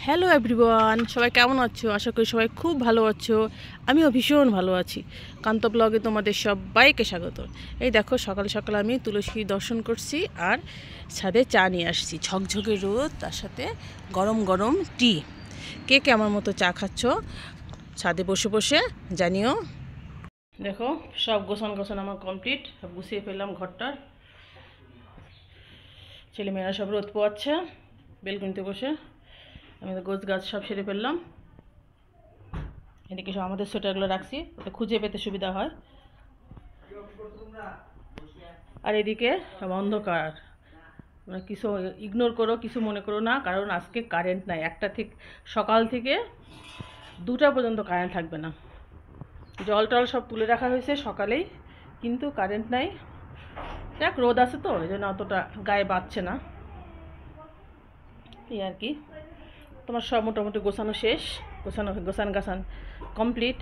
Hello everyone, সবাই কেমন আছো? আশা করি সবাই খুব ভালো আছো। আমিও ভীষণ ভালো আছি। কান্ত ব্লগে তোমাদের সবাইকে স্বাগত। এই দেখো, সকাল সকাল আমি তুলসী দর্শন করছি আর ছাদে চা নিয়ে আসছি। ঝকঝকে রোদ, তার সাথে গরম গরম টি। কে কে আমার মতো চা খাচ্ছ ছাদে বসে বসে জানিও। দেখো, সব গোছান আমার কমপ্লিট, সব গুছিয়ে ফেললাম ঘরটার। ছেলেমেয়েরা সব রোদ পোয়াচ্ছে বেলকনিতে বসে। আমি তো গোছ গাছ সব সেরে ফেললাম। এদিকে সব আমাদের সোয়েটারগুলো রাখছি, ওটা খুঁজে পেতে সুবিধা হয়। আর এদিকে সব অন্ধকার, মানে কিছু ইগনোর করো, কিছু মনে করো না, কারণ আজকে কারেন্ট নাই। সকাল থেকে 2টা পর্যন্ত কারেন্ট থাকবে না। জল টল সব তুলে রাখা হয়েছে সকালেই, কিন্তু কারেন্ট নাই। দেখ, রোদ আছে তো, এই জন্য অতটা গায়ে বাজছে না, এই আর কি। তোমার সব মোটামুটি গোছানো শেষ, গোছান কমপ্লিট।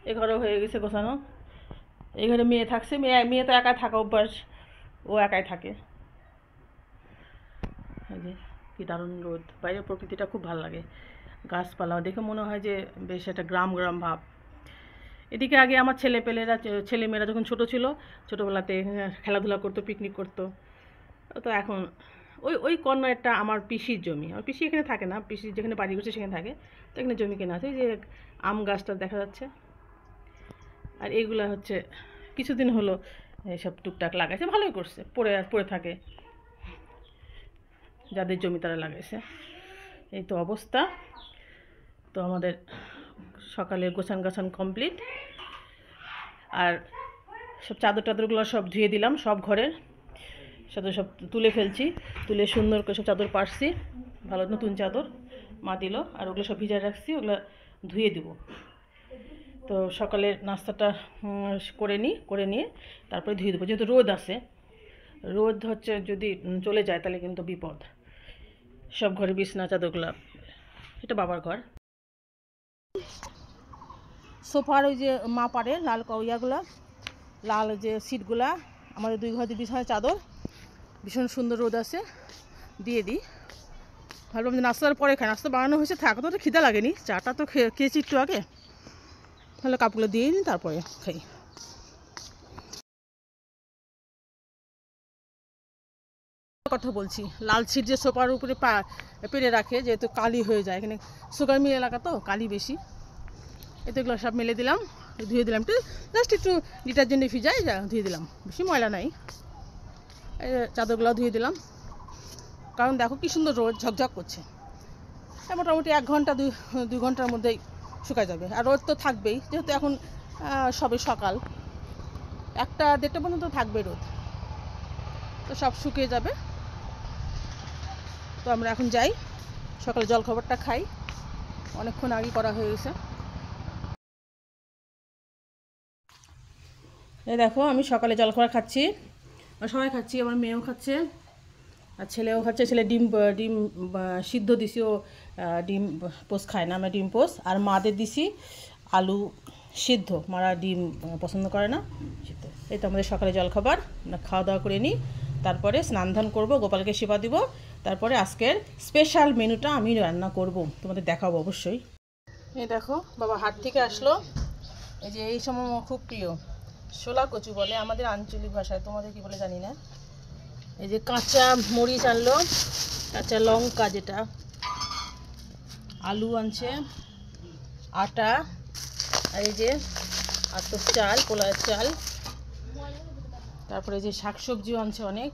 এ ঘরও হয়ে গেছে গোছানো। এই ঘরে মেয়ে থাকছে, মেয়ে তো একাই থাকা অভ্যাস, ও একাই থাকে। এই যে কি দারুণ রোদ, বাইরের প্রকৃতিটা খুব ভালো লাগে। গাছপালা দেখে মনে হয় যে বেশ একটা গ্রাম গ্রাম ভাব। এদিকে আগে আমার ছেলেমেয়েরা যখন ছোট ছিল, ছোটোবেলাতে খেলাধুলা করতো, পিকনিক করতো। তো এখন ওই ওই কর্নারটা আমার পিসির জমি। আমার পিসি এখানে থাকে না, পিসি যেখানে বাড়ি করছে সেখানে থাকে, তো এখানে জমি কেনা আছে। এই যে আম গাছটা দেখা যাচ্ছে, আর এইগুলা হচ্ছে কিছুদিন হলো এইসব টুকটাক লাগাইছে, ভালোই করছে, পড়ে থাকে, যাদের জমি তারা লাগাইছে। এই তো অবস্থা। তো আমাদের সকালের গোছান কমপ্লিট। আর সব চাদরগুলো সব ধুয়ে দিলাম, সব ঘরের চাদর সব তুলে ফেলছি, তুলে সুন্দর করে সব চাদর পাড়ছি, ভালো নতুন চাদর মা দিল। আর ওগুলো সব ভিজায় রাখছি, ওগুলো ধুয়ে দিব। তো সকালের নাস্তাটা করে নিয়ে তারপরে ধুয়ে দেবো, যেহেতু রোদ আছে। রোদ হচ্ছে যদি চলে যায় তাহলে কিন্তু বিপদ। সব ঘরে বিছনা চাদরগুলো, এটা বাবার ঘর। সোফার ওই যে মা পারে লাল ইয়াগুলা, লাল যে সিটগুলা, আমাদের 2 ঘর বিছানার চাদর, ভীষণ সুন্দর। রোদ আছে, দিয়ে দিই। ভাবলাম যে নাস্তার পরে খাই, নাস্তা বানানো হয়েছে, থাক, তো খিদা লাগেনি, চাটা তো খেয়েছি একটু আগে, তাহলে কাপগুলো দিয়ে নিই তারপরে খাই। কথা বলছি, লাল ছিট যে সোফার উপরে পেরে রাখে, যেহেতু কালি হয়ে যায়, এখানে সুগার মিল এলাকা তো কালি বেশি। এতে এগুলো সব মেলে দিলাম, ধুয়ে দিলাম, জাস্ট একটু ডিটারজেন্টে ভিজাই ধুয়ে দিলাম, বেশি ময়লা নাই। এই চাদরগুলো ধুয়ে দিলাম, কারণ দেখো কি সুন্দর রোদ ঝকঝক করছে। মোটামুটি 1 ঘন্টা 2 ঘন্টার মধ্যেই শুকায় যাবে। আর রোদ তো থাকবেই, যেহেতু এখন সবে সকাল, 1টা 1:30টা পর্যন্ত থাকবে রোদ, তো সব শুকিয়ে যাবে। তো আমরা এখন যাই, সকালে জলখাবারটা খাই, অনেকক্ষণ আগে করা হয়ে গেছে। এই দেখো, আমি সকালে জলখাবার খাচ্ছি, সবাই খাচ্ছি, আমার মেয়েও খাচ্ছে আর ছেলেও খাচ্ছে। ছেলে ডিম সিদ্ধ দিছি, ও ডিম পোস্ট খায় না, আমরা ডিম পোস্ট। আর মাদের দিছি আলু সিদ্ধ, মারা ডিম পছন্দ করে না, সিদ্ধ। এই তো আমাদের সকালে জলখাবার, আমরা খাওয়া দাওয়া করে নিই, তারপরে স্নান ধান করবো, গোপালকে সেবা দিব, তারপরে আজকের স্পেশাল মেনুটা আমি রান্না করব, তোমাদের দেখাবো অবশ্যই। এই দেখো, বাবা হাট থেকে আসলো, এই যে এই সময় খুব প্রিয় শোলা কচু বলে আমাদের আঞ্চলিক ভাষায়, তোমাদের কি বলে জানি না। এই যে কাঁচা মরিচ আনলো, কাঁচা লঙ্কা, যেটা আলু আনছে, আটা, আর এই যে আর তো চাল, পোলার চাল, তারপরে যে শাকসবজিও আনছে অনেক।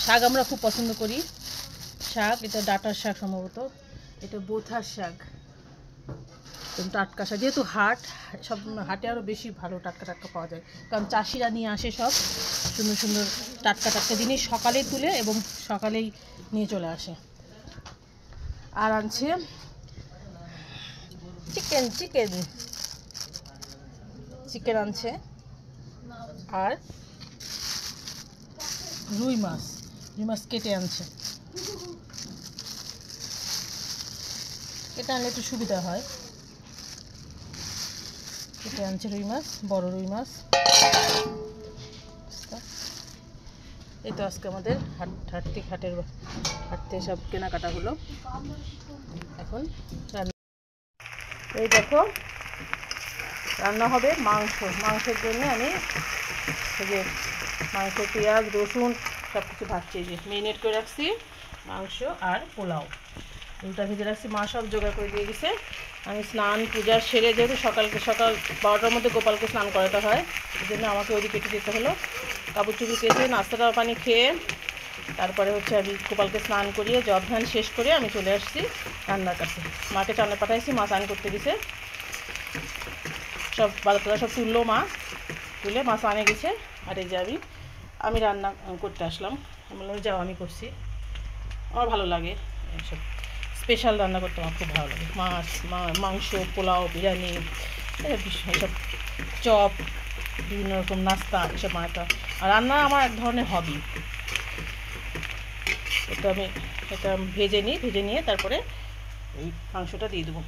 শাক আমরা খুব পছন্দ করি, শাক, এটা ডাঁটার শাক সম্ভবত, এটা বোথার শাক, টাটকা শাক। যেহেতু সব হাটে আরও বেশি ভালো টাটকা পাওয়া যায়, কারণ চাষিরা নিয়ে আসে সব সুন্দর সুন্দর টাটকা জিনিস, সকালেই তুলে এবং সকালেই নিয়ে চলে আসে। আর আনছে চিকেন আনছে, আর রুই মাছ কেটে আনছে। কেটে আনলে একটু সুবিধা হয়। কেটে আনছে রুই মাছ, বড় রুই মাছ। এই তো আজকে আমাদের হাট থেকে সব কেনাকাটা হলো। এখন এই দেখো রান্না হবে মাংসের জন্য আমি এই যে মাংস, পেঁয়াজ, রসুন সব কিছু ভাজছি, যে মেরিনেট করে রাখছি মাংস আর পোলাও দুটা ভেজে রাখছি। মা সব জোগাড় করে দিয়ে গেছে। আমি স্নান পূজা সেরে, যেহেতু সকাল 12টার মধ্যে গোপালকে স্নান করাতে হয়, এই জন্য আমাকে ওইদিকে কেটে যেতে হলো। কাপড় চুপড়ি কেটে নাস্তাটা পানি খেয়ে তারপরে হচ্ছে আমি গোপালকে স্নান করিয়ে জব ধ্যান শেষ করে আমি চলে আসছি রান্নার কাছে। মাকে চানে পাঠাইছি, মা স্নান করতে গেছে, সব বাচ্চারা সব তুললো, মা তুলে মা স্নানে গেছে। আর এই যে আমি রান্না করতে আসলাম। আমি বললাম যাও, আমি করছি, আমার ভালো লাগে এইসব স্পেশাল রান্না করতে, আমার খুব ভালো লাগে। মাংস, পোলাও, বিরিয়ানি, এসব চপ, বিভিন্ন রকম নাস্তা, এসব মাটা। আর রান্না আমার এক ধরনের হবি। আমি এটা ভেজে নিয়ে তারপরে এই মাংসটা দিয়ে দেবো।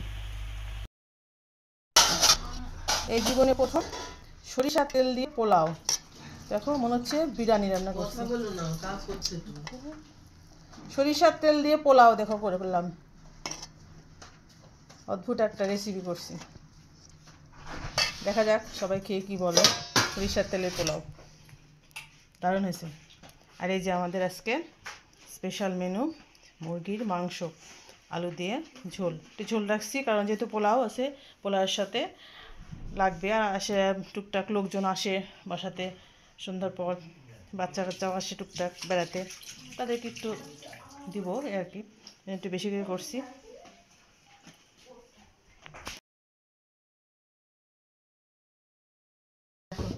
এই জীবনে প্রথম সরিষার তেল দিয়ে পোলাও, দেখো মনে হচ্ছে বিরিয়ানি রান্না করছি। সরিষার তেল দিয়ে পোলাও দেখো করে ফেললাম, অদ্ভুত একটা রেসিপি করছি। দেখা যাক সবাই খেয়ে কী বলে। সরিষার তেলের পোলাও দারুণ হয়েছে। আর এই যে আমাদের আজকে স্পেশাল মেনু, মুরগির মাংস আলু দিয়ে ঝোল। একটু ঝোল রাখছি কারণ যেহেতু পোলাও আছে, পোলাওয়ের সাথে লাগবে। আর আসে টুকটাক লোকজন আসে বাসাতে, সন্ধ্যার পর বাচ্চা কাচ্চাও আসে টুকটাক বেড়াতে, তাদেরকে একটু দিব আর কি, একটু বেশি করে করছি।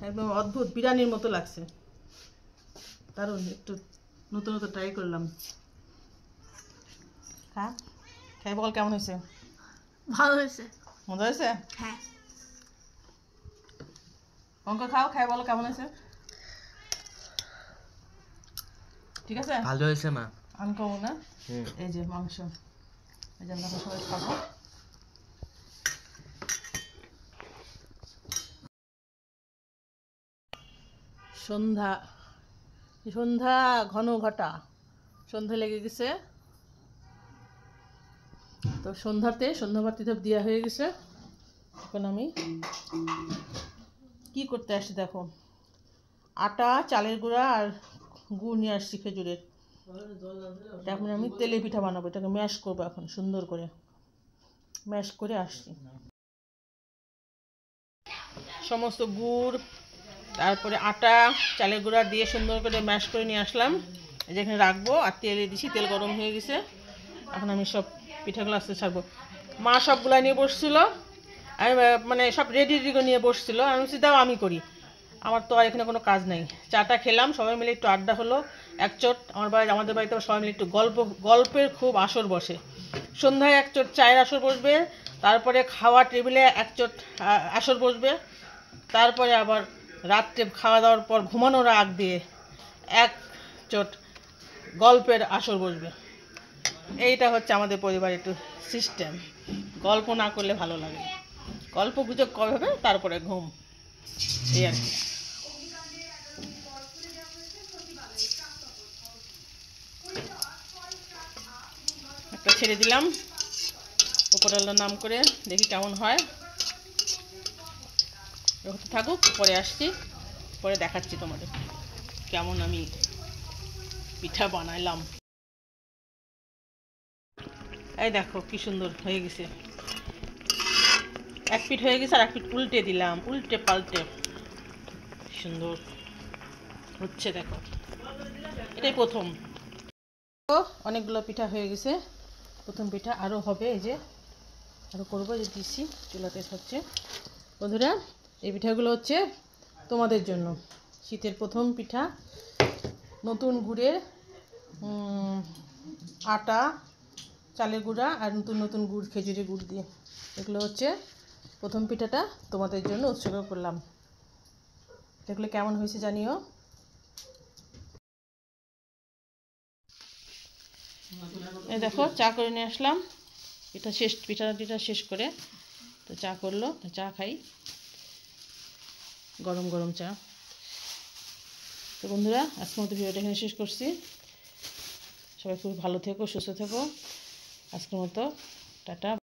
একদম অদ্ভুত বিরিয়ানির মতো লাগছে, দারুণ। একটু নতুন ট্রাই করলাম। খাই বল কেমন হয়েছে? ভালো হয়েছে। মজা হয়েছে? হ্যাঁ। অঙ্ক খাও, খাই বলো কেমন হয়েছে? ঠিক আছে, ভালো হয়েছে মা। আনকমন না? এই যে মাংস, এই যে আমরা সবাই খাবো। সন্ধ্যা ঘন ঘটা, সন্ধ্যা লেগে গেছে। তো সন্ধ্যাবাতি সব দেওয়া হয়ে গেছে। এখন আমি কি করতে আসছি দেখো, আটা, চালের গুঁড়া আর গুড় নিয়ে আসছি খেজুরের। এখন আমি তেলে পিঠা বানাবো, এটাকে ম্যাশ করবো। এখন সুন্দর করে ম্যাশ করে আসছি। সমস্ত গুড়, তারপরে আটা, চালের গুঁড়া দিয়ে সুন্দর করে ম্যাশ করে নিয়ে আসলাম। যেখানে রাখবো আর তেলে দিছি, তেল গরম হয়ে গেছে। এখন আমি সব পিঠাগুলো আস্তে ছাড়বো। মা সবগুলো নিয়ে বসছিল, আমি মানে সব রেডি করে নিয়ে বসছিল। আমি বলছি দাও আমি করি, আমার তো আর এখানে কোনো কাজ নেই। চাটা খেলাম, সবাই মিলে একটু আড্ডা হলো একচোট। আমাদের বাড়িতে সবাই মিলে একটু গল্পের খুব আসর বসে। সন্ধ্যায় একচোট চায়ের আসর বসবে, তারপরে খাওয়া টেবিলে একচোট আসর বসবে, তারপরে আবার রাত্রে খাওয়া দাওয়ার পর ঘুমানোর আগ দিয়ে একচোট গল্পের আসর বসবে। এইটা হচ্ছে আমাদের পরিবারের একটু সিস্টেম। গল্প না করলে ভালো লাগে, গল্প গুজব কবে হবে, তারপরে ঘুম, এই আর কি। একটা ছেড়ে দিলাম উপরওয়ালার নাম করে, দেখি কেমন হয়। থাকুক, পরে আসছি, পরে দেখাচ্ছি তোমাদের কেমন আমি পিঠা বানাইলাম। এই দেখো কি সুন্দর হয়ে গেছে, এক পিঠ হয়ে গেছে আর এক পিঠ উল্টে দিলাম, উল্টে পাল্টে সুন্দর হচ্ছে। দেখো এটাই প্রথম, অনেকগুলো পিঠা হয়ে গেছে। প্রথম পিঠা আরও হবে, এই যে আরও করবো, যে দিচ্ছি চুলাতে হচ্ছে। বন্ধুরা এই পিঠাগুলো হচ্ছে তোমাদের জন্য, শীতের প্রথম পিঠা। নতুন গুড়ের আটা, চালের গুঁড়া আর নতুন গুড়, খেজুরের গুড় দিয়ে, এগুলো হচ্ছে প্রথম পিঠাটা তোমাদের জন্য উৎসর্গ করলাম। এগুলো কেমন হয়েছে জানিও। এই দেখো চা করে নিয়ে আসলাম, পিঠাটা শেষ করে তো চা করলো, চা খাই, গরম গরম চা। তো বন্ধুরা, আজকের মতো ভিডিওটা এখানে শেষ করছি। সবাই খুব ভালো থেকো, সুস্থ থেকো। আজকের মতো টাটা।